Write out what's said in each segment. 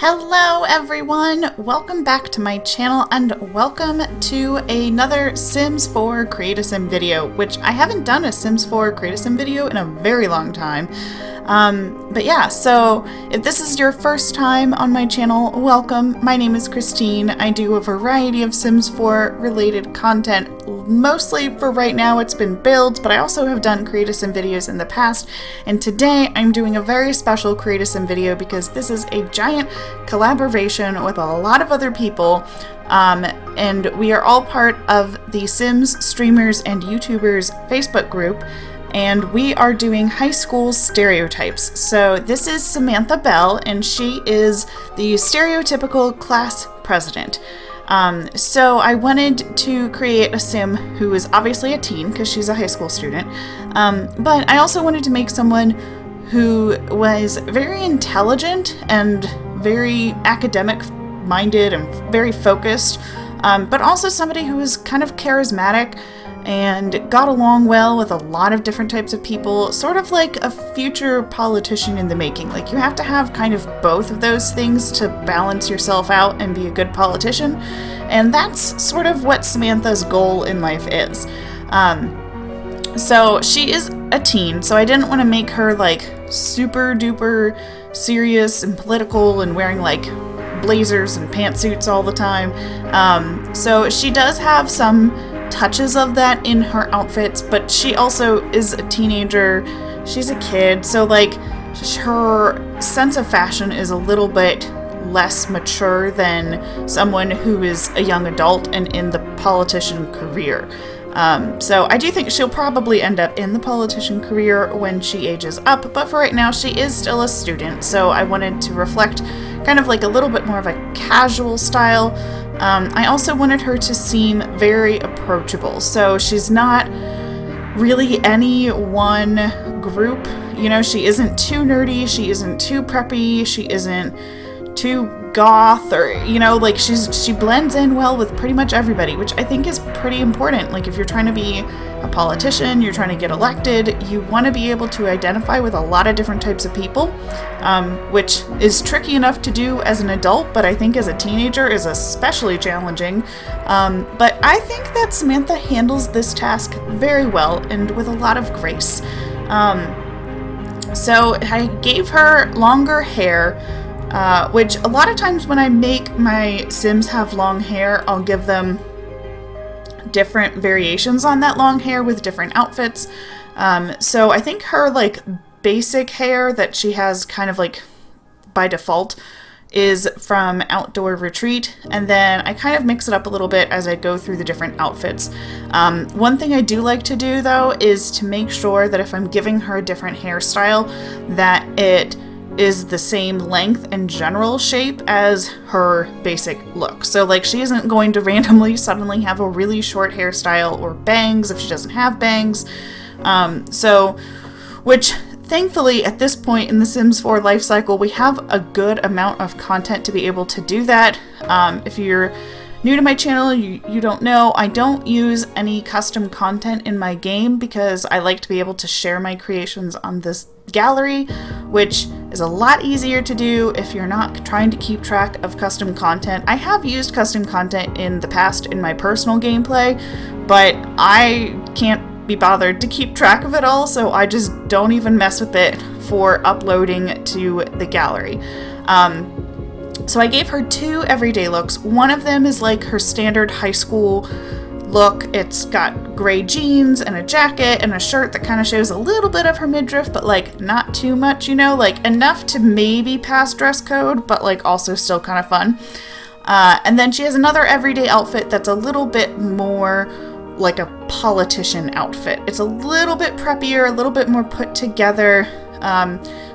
Hello everyone, welcome back to my channel and welcome to another Sims 4 Create a Sim video, which I haven't done a Sims 4 Create a Sim video in a very long time. But yeah, so if this is your first time on my channel, welcome. My name is Christine. I do a variety of Sims 4 related content. Mostly for right now it's been builds, but I also have done Create a Sim videos in the past. And today I'm doing a very special Create a Sim video because this is a giant collaboration with a lot of other people. And we are all part of the Sims Streamers and YouTubers Facebook group. And we are doing high school stereotypes. So this is Samantha Bell, and she is the stereotypical class president. So I wanted to create a Sim who is obviously a teen, because she's a high school student, but I also wanted to make someone who was very intelligent and very academic-minded and very focused, but also somebody who was kind of charismatic and got along well with a lot of different types of people, sort of like a future politician in the making. Like, you have to have kind of both of those things to balance yourself out and be a good politician, and that's sort of what Samantha's goal in life is. So she is a teen, so I didn't want to make her like super duper serious and political and wearing like blazers and pantsuits all the time. So she does have some touches of that in her outfits, but she also is a teenager. She's a kid, so like her sense of fashion is a little bit less mature than someone who is a young adult and in the politician career. So I do think she'll probably end up in the politician career when she ages up, but for right now she is still a student, so I wanted to reflect kind of like a little bit more of a casual style. I also wanted her to seem very approachable, so she's not really any one group. You know, she isn't too nerdy, she isn't too preppy, she isn't too goth, or, you know, like she blends in well with pretty much everybody, which I think is pretty important. Like, if you're trying to be a politician, you're trying to get elected, you want to be able to identify with a lot of different types of people, which is tricky enough to do as an adult, but I think as a teenager is especially challenging. But I think that Samantha handles this task very well and with a lot of grace. So I gave her longer hair, which a lot of times when I make my Sims have long hair, I'll give them different variations on that long hair with different outfits. So I think her like basic hair that she has kind of like by default is from Outdoor Retreat, and then I kind of mix it up a little bit as I go through the different outfits. One thing I do like to do though is to make sure that if I'm giving her a different hairstyle, that it is the same length and general shape as her basic look. So like, she isn't going to randomly suddenly have a really short hairstyle or bangs if she doesn't have bangs. Which thankfully at this point in the Sims 4 life cycle, we have a good amount of content to be able to do that. If you're new to my channel, you don't know, I don't use any custom content in my game because I like to be able to share my creations on this gallery, which is a lot easier to do if you're not trying to keep track of custom content. I have used custom content in the past in my personal gameplay, but I can't be bothered to keep track of it all, so I just don't even mess with it for uploading to the gallery. So I gave her two everyday looks. One of them is like her standard high school look. It's got gray jeans and a jacket and a shirt that kind of shows a little bit of her midriff, but like not too much, you know, like enough to maybe pass dress code, but like also still kind of fun. And then she has another everyday outfit that's a little bit more like a politician outfit. It's a little bit preppier, a little bit more put together.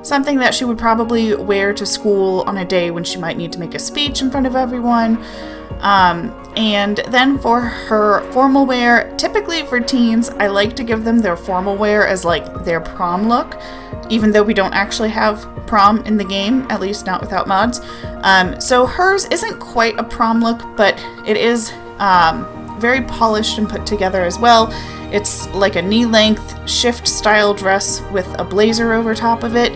Something that she would probably wear to school on a day when she might need to make a speech in front of everyone. And then for her formal wear, typically for teens, I like to give them their formal wear as like their prom look, even though we don't actually have prom in the game, at least not without mods. So hers isn't quite a prom look, but it is very polished and put together as well. It's like a knee-length shift style dress with a blazer over top of it.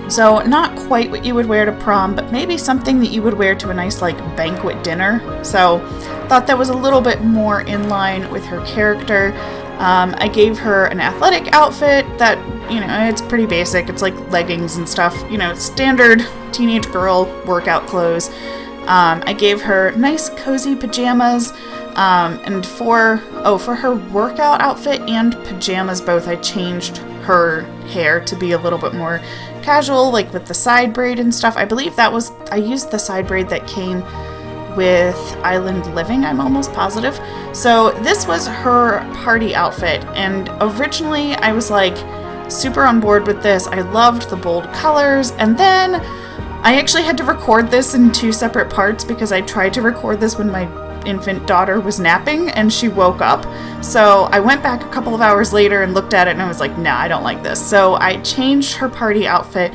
So not quite what you would wear to prom, but maybe something that you would wear to a nice like banquet dinner. So thought that was a little bit more in line with her character. I gave her an athletic outfit that, it's pretty basic. It's like leggings and stuff, standard teenage girl workout clothes. I gave her nice cozy pajamas. And for her workout outfit and pajamas both, I changed her hair to be a little bit more casual, like with the side braid and stuff. I believe I used the side braid that came with Island Living, I'm almost positive. So this was her party outfit, and originally I was like super on board with this. I loved the bold colors, and then I actually had to record this in 2 separate parts because I tried to record this when my infant daughter was napping and she woke up. So I went back a couple of hours later and looked at it and I was like, nah, I don't like this. So I changed her party outfit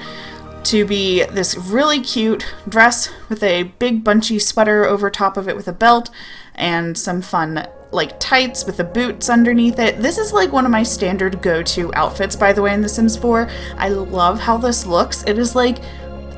to be this really cute dress with a big bunchy sweater over top of it with a belt and some fun like tights with the boots underneath it. This is like one of my standard go-to outfits, by the way, in The Sims 4. I love how this looks. It is like,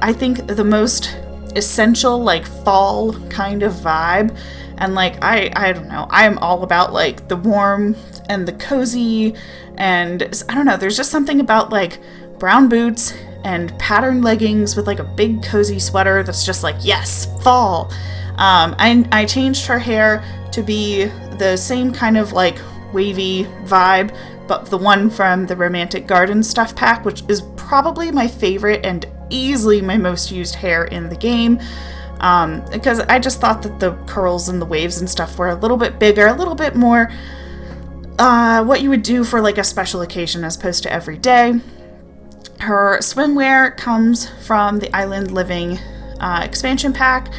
I think, the most essential like fall kind of vibe. And like, I don't know, I am all about like the warm and the cozy, and I don't know, there's just something about like brown boots and patterned leggings with like a big cozy sweater that's just like, yes, fall. I changed her hair to be the same kind of like wavy vibe, but the one from the Romantic Garden stuff pack, which is probably my favorite and easily my most used hair in the game. Because I just thought that the curls and the waves and stuff were a little bit bigger, a little bit more what you would do for like a special occasion as opposed to every day. Her swimwear comes from the Island Living expansion pack,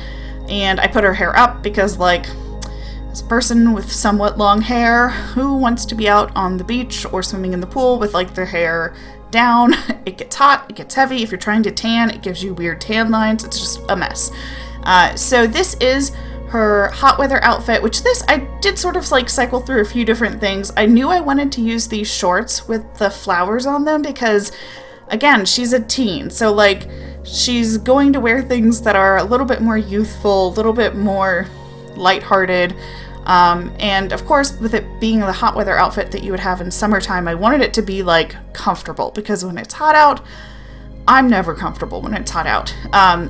and I put her hair up because, like, as a person with somewhat long hair who wants to be out on the beach or swimming in the pool with like their hair down, it gets hot, it gets heavy. If you're trying to tan, it gives you weird tan lines. It's just a mess. So this is her hot weather outfit, which I did sort of like cycle through a few different things. I knew I wanted to use these shorts with the flowers on them because, again, she's a teen. So like, she's going to wear things that are a little bit more youthful, a little bit more lighthearted. And of course, with it being the hot weather outfit that you would have in summertime, I wanted it to be like comfortable, because when it's hot out, I'm never comfortable when it's hot out.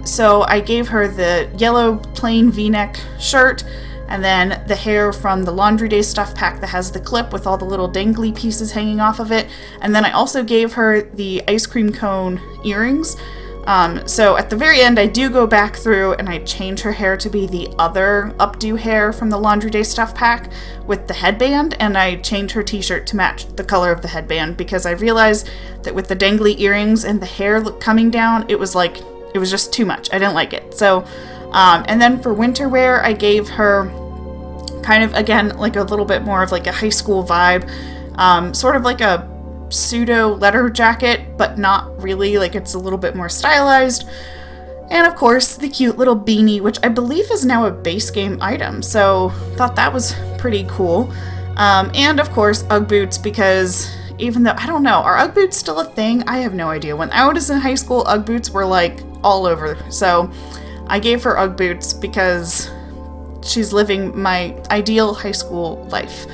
So I gave her the yellow plain V-neck shirt, and then the hair from the Laundry Day stuff pack that has the clip with all the little dangly pieces hanging off of it. And then I also gave her the ice cream cone earrings. So at the very end, I do go back through and I change her hair to be the other updo hair from the Laundry Day stuff pack with the headband, and I change her t-shirt to match the color of the headband because I realized that with the dangly earrings and the hair coming down, it was just too much. I didn't like it. So, and then for winter wear, I gave her kind of, again, like a little bit more of like a high school vibe, sort of like a pseudo letter jacket, but not really. Like, it's a little bit more stylized. And of course, the cute little beanie, which I believe is now a base game item, so thought that was pretty cool. And of course, Ugg boots, because even though, I don't know, are Ugg boots still a thing? I have no idea. When I was in high school, Ugg boots were like all over. So I gave her Ugg boots because she's living my ideal high school life.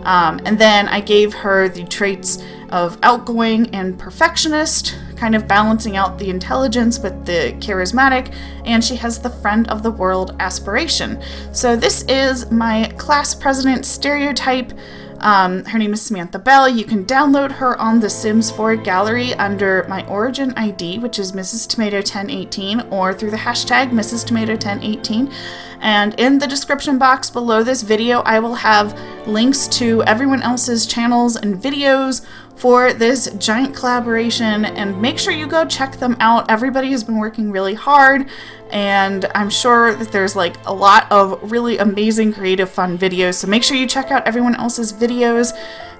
And then I gave her the traits of outgoing and perfectionist, kind of balancing out the intelligence with the charismatic, and she has the friend of the world aspiration. So this is my class president stereotype. Her name is Samantha Bell. You can download her on the Sims 4 gallery under my origin ID, which is Mrs. Tomato 1018, or through the hashtag Mrs. Tomato 1018. And in the description box below this video, I will have links to everyone else's channels and videos for this giant collaboration, and make sure you go check them out. Everybody has been working really hard, and I'm sure that there's like a lot of really amazing, creative, fun videos, so make sure you check out everyone else's videos.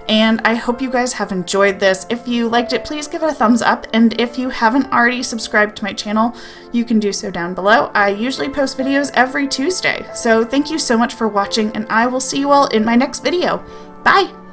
And I hope you guys have enjoyed this. If you liked it, please give it a thumbs up, and if you haven't already subscribed to my channel, you can do so down below. I usually post videos every Tuesday, so thank you so much for watching, and I will see you all in my next video. Bye!